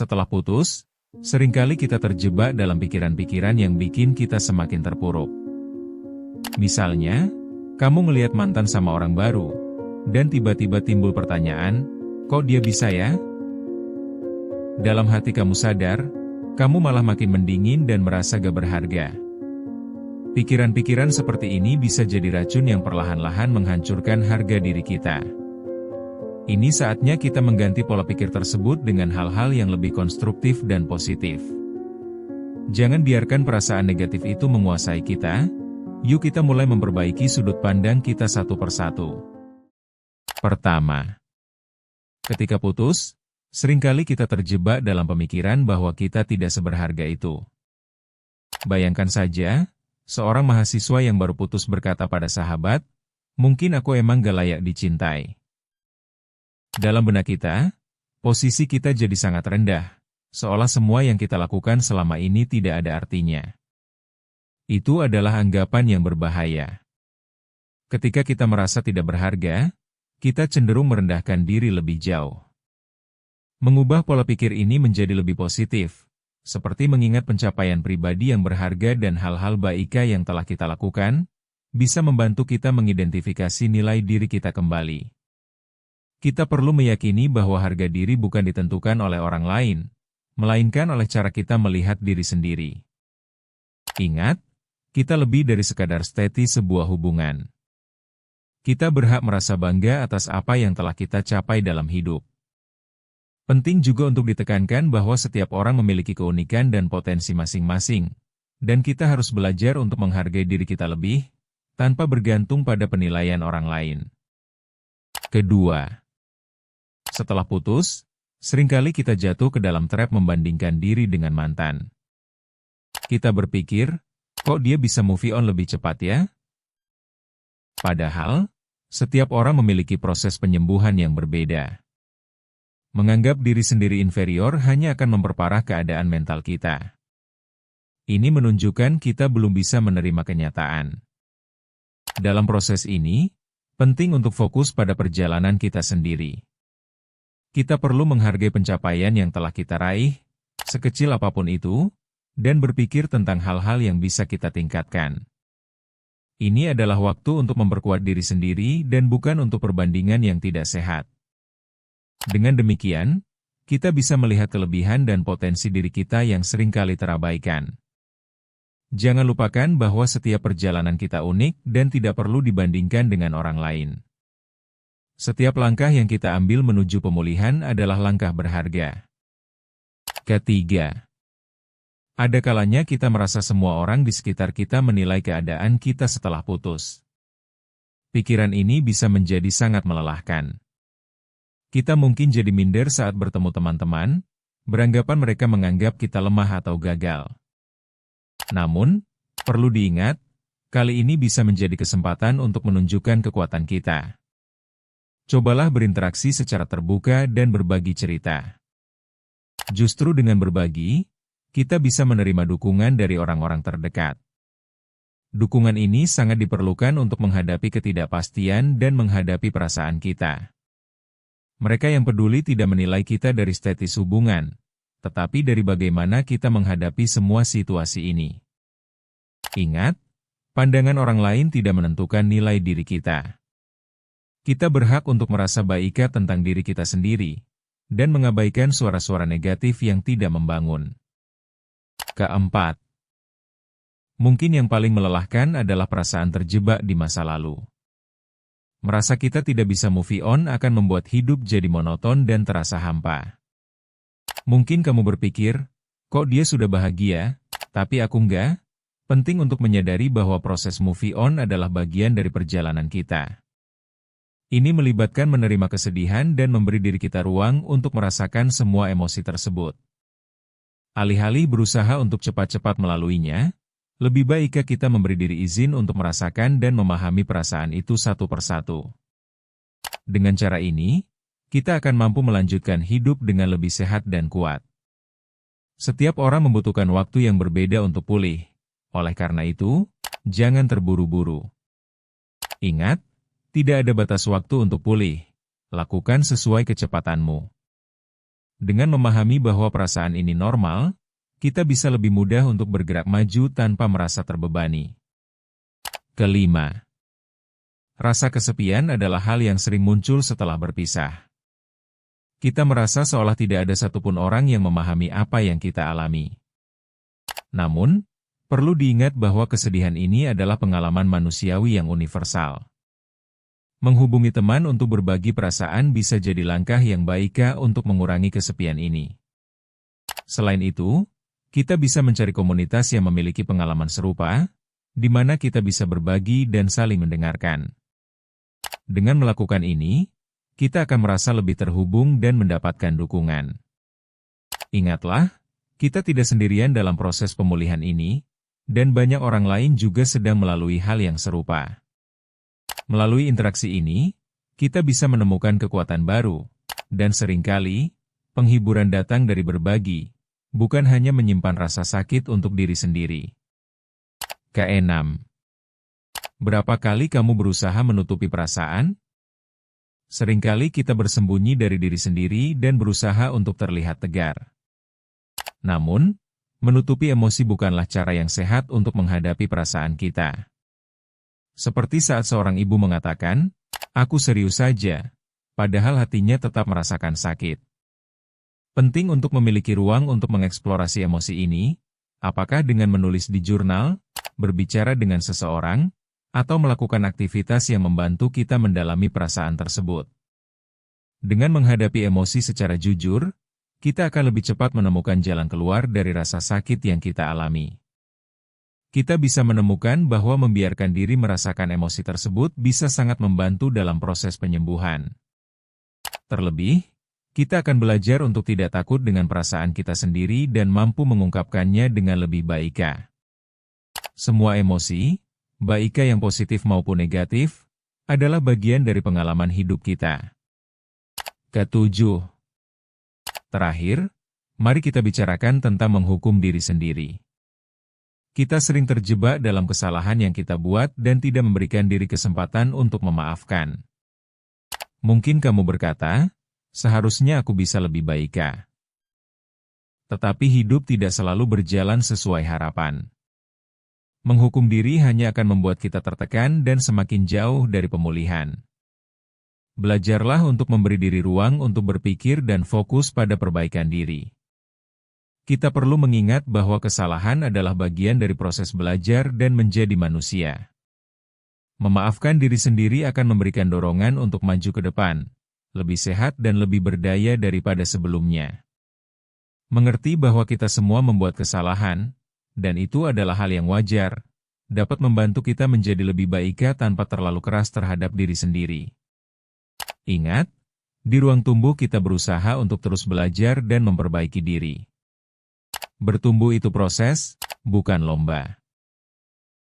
Setelah putus, seringkali kita terjebak dalam pikiran-pikiran yang bikin kita semakin terpuruk. Misalnya, kamu ngelihat mantan sama orang baru, dan tiba-tiba timbul pertanyaan, kok dia bisa ya? Dalam hati kamu sadar, kamu malah makin mendingin dan merasa gak berharga. Pikiran-pikiran seperti ini bisa jadi racun yang perlahan-lahan menghancurkan harga diri kita. Ini saatnya kita mengganti pola pikir tersebut dengan hal-hal yang lebih konstruktif dan positif. Jangan biarkan perasaan negatif itu menguasai kita. Yuk kita mulai memperbaiki sudut pandang kita satu persatu. Pertama, ketika putus, seringkali kita terjebak dalam pemikiran bahwa kita tidak seberharga itu. Bayangkan saja, seorang mahasiswa yang baru putus berkata pada sahabat, "Mungkin aku emang gak layak dicintai." Dalam benak kita, posisi kita jadi sangat rendah, seolah semua yang kita lakukan selama ini tidak ada artinya. Itu adalah anggapan yang berbahaya. Ketika kita merasa tidak berharga, kita cenderung merendahkan diri lebih jauh. Mengubah pola pikir ini menjadi lebih positif, seperti mengingat pencapaian pribadi yang berharga dan hal-hal baik yang telah kita lakukan, bisa membantu kita mengidentifikasi nilai diri kita kembali. Kita perlu meyakini bahwa harga diri bukan ditentukan oleh orang lain, melainkan oleh cara kita melihat diri sendiri. Ingat, kita lebih dari sekadar status sebuah hubungan. Kita berhak merasa bangga atas apa yang telah kita capai dalam hidup. Penting juga untuk ditekankan bahwa setiap orang memiliki keunikan dan potensi masing-masing, dan kita harus belajar untuk menghargai diri kita lebih, tanpa bergantung pada penilaian orang lain. Kedua, setelah putus, seringkali kita jatuh ke dalam trap membandingkan diri dengan mantan. Kita berpikir, kok dia bisa move on lebih cepat ya? Padahal, setiap orang memiliki proses penyembuhan yang berbeda. Menganggap diri sendiri inferior hanya akan memperparah keadaan mental kita. Ini menunjukkan kita belum bisa menerima kenyataan. Dalam proses ini, penting untuk fokus pada perjalanan kita sendiri. Kita perlu menghargai pencapaian yang telah kita raih, sekecil apapun itu, dan berpikir tentang hal-hal yang bisa kita tingkatkan. Ini adalah waktu untuk memperkuat diri sendiri dan bukan untuk perbandingan yang tidak sehat. Dengan demikian, kita bisa melihat kelebihan dan potensi diri kita yang seringkali terabaikan. Jangan lupakan bahwa setiap perjalanan kita unik dan tidak perlu dibandingkan dengan orang lain. Setiap langkah yang kita ambil menuju pemulihan adalah langkah berharga. Ketiga, ada kalanya kita merasa semua orang di sekitar kita menilai keadaan kita setelah putus. Pikiran ini bisa menjadi sangat melelahkan. Kita mungkin jadi minder saat bertemu teman-teman, beranggapan mereka menganggap kita lemah atau gagal. Namun, perlu diingat, kali ini bisa menjadi kesempatan untuk menunjukkan kekuatan kita. Cobalah berinteraksi secara terbuka dan berbagi cerita. Justru dengan berbagi, kita bisa menerima dukungan dari orang-orang terdekat. Dukungan ini sangat diperlukan untuk menghadapi ketidakpastian dan menghadapi perasaan kita. Mereka yang peduli tidak menilai kita dari status hubungan, tetapi dari bagaimana kita menghadapi semua situasi ini. Ingat, pandangan orang lain tidak menentukan nilai diri kita. Kita berhak untuk merasa baik tentang diri kita sendiri, dan mengabaikan suara-suara negatif yang tidak membangun. Keempat, mungkin yang paling melelahkan adalah perasaan terjebak di masa lalu. Merasa kita tidak bisa move on akan membuat hidup jadi monoton dan terasa hampa. Mungkin kamu berpikir, kok dia sudah bahagia, tapi aku enggak? Penting untuk menyadari bahwa proses move on adalah bagian dari perjalanan kita. Ini melibatkan menerima kesedihan dan memberi diri kita ruang untuk merasakan semua emosi tersebut. Alih-alih berusaha untuk cepat-cepat melaluinya, lebih baik kita memberi diri izin untuk merasakan dan memahami perasaan itu satu persatu. Dengan cara ini, kita akan mampu melanjutkan hidup dengan lebih sehat dan kuat. Setiap orang membutuhkan waktu yang berbeda untuk pulih. Oleh karena itu, jangan terburu-buru. Ingat, tidak ada batas waktu untuk pulih. Lakukan sesuai kecepatanmu. Dengan memahami bahwa perasaan ini normal, kita bisa lebih mudah untuk bergerak maju tanpa merasa terbebani. Kelima, rasa kesepian adalah hal yang sering muncul setelah berpisah. Kita merasa seolah tidak ada satupun orang yang memahami apa yang kita alami. Namun, perlu diingat bahwa kesedihan ini adalah pengalaman manusiawi yang universal. Menghubungi teman untuk berbagi perasaan bisa jadi langkah yang baik untuk mengurangi kesepian ini. Selain itu, kita bisa mencari komunitas yang memiliki pengalaman serupa, di mana kita bisa berbagi dan saling mendengarkan. Dengan melakukan ini, kita akan merasa lebih terhubung dan mendapatkan dukungan. Ingatlah, kita tidak sendirian dalam proses pemulihan ini, dan banyak orang lain juga sedang melalui hal yang serupa. Melalui interaksi ini, kita bisa menemukan kekuatan baru, dan seringkali, penghiburan datang dari berbagi, bukan hanya menyimpan rasa sakit untuk diri sendiri. Keenam, berapa kali kamu berusaha menutupi perasaan? Seringkali kita bersembunyi dari diri sendiri dan berusaha untuk terlihat tegar. Namun, menutupi emosi bukanlah cara yang sehat untuk menghadapi perasaan kita. Seperti saat seorang ibu mengatakan, "Aku serius saja," padahal hatinya tetap merasakan sakit. Penting untuk memiliki ruang untuk mengeksplorasi emosi ini, apakah dengan menulis di jurnal, berbicara dengan seseorang, atau melakukan aktivitas yang membantu kita mendalami perasaan tersebut. Dengan menghadapi emosi secara jujur, kita akan lebih cepat menemukan jalan keluar dari rasa sakit yang kita alami. Kita bisa menemukan bahwa membiarkan diri merasakan emosi tersebut bisa sangat membantu dalam proses penyembuhan. Terlebih, kita akan belajar untuk tidak takut dengan perasaan kita sendiri dan mampu mengungkapkannya dengan lebih baik. Semua emosi, baik yang positif maupun negatif, adalah bagian dari pengalaman hidup kita. Ketujuh. Terakhir, mari kita bicarakan tentang menghukum diri sendiri. Kita sering terjebak dalam kesalahan yang kita buat dan tidak memberikan diri kesempatan untuk memaafkan. Mungkin kamu berkata, "Seharusnya aku bisa lebih baik." Tetapi hidup tidak selalu berjalan sesuai harapan. Menghukum diri hanya akan membuat kita tertekan dan semakin jauh dari pemulihan. Belajarlah untuk memberi diri ruang untuk berpikir dan fokus pada perbaikan diri. Kita perlu mengingat bahwa kesalahan adalah bagian dari proses belajar dan menjadi manusia. Memaafkan diri sendiri akan memberikan dorongan untuk maju ke depan, lebih sehat dan lebih berdaya daripada sebelumnya. Mengerti bahwa kita semua membuat kesalahan, dan itu adalah hal yang wajar, dapat membantu kita menjadi lebih baik tanpa terlalu keras terhadap diri sendiri. Ingat, di ruang tumbuh kita berusaha untuk terus belajar dan memperbaiki diri. Bertumbuh itu proses, bukan lomba.